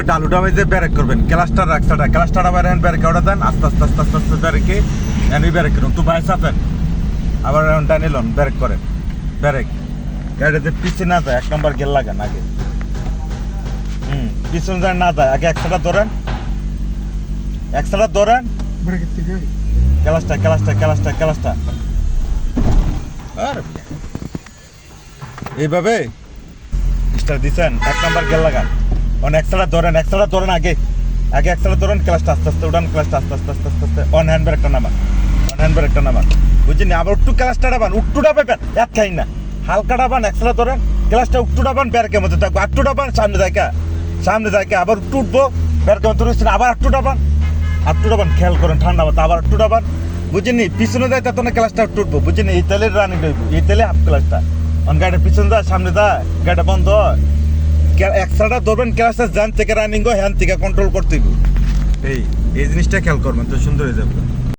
ডালুটা ভাই যে ব্যারেক করবেন ক্লাস্টার রাখছাটা ক্লাস্টারটা বাইরে ব্যারেক ওটা দেন আস্তে আস্তে আস্তে আস্তে আস্তে ব্যারেকে এনে ব্যারেক করুন তো ভাই চাপেন আবার টানে লন ব্যারেক করেন ব্যারেক গাড়িতে পিছিয়ে না যায় 1 নম্বর গেল লাগান আগে পিছনে যায় না যায় আগে একসাথে ধরেন একসাথে ধরেন ব্রেকের থেকে ক্লাসটা আর এইভাবে স্টার দিছেন 1 নম্বর গেল লাগান অন একসাথে ধরেন আগে একসাথে ধরেন ক্লাসটা আস্তে আস্তে উঠান ক্লাসটা আস্তে আস্তে আস্তে আস্তে আস্তে অন হ্যান্ড ব্রেকটা নামান বুঝছেন আবার একটু ক্লাসটা ডাবান উট্টুটা পাবেন এক খাই না হালকা ডাবান একসাথে ধরেন ক্লাসটা উট্টু ডাবান ব্যারেকের মধ্যে থাকবো আটটু ডাবান সামনে যায় আবার উঠতে উঠবো ব্যারেকের মধ্যে রয়েছেন আবার আটটু ডাবান খেয়াল করেন ঠান্ডা মতো আবার আটটু ডাবান বুঝেনি পিছনে যায় তখন ক্লাসটা উঠতে উঠবো বুঝেনি এই তেলের রানিং হইব এই তেলে হাফ ক্লাসটা অন গাড়ির পিছনে যায় সামনে যায় গাড়িটা বন্ধ হয় একসাথে ধরবেন ক্লাসটা যান থেকে রানিং হয় হ্যান্ড থেকে কন্ট্রোল করতে এই জিনিসটা খেয়াল করবেন তো সুন্দর হয়ে যাবে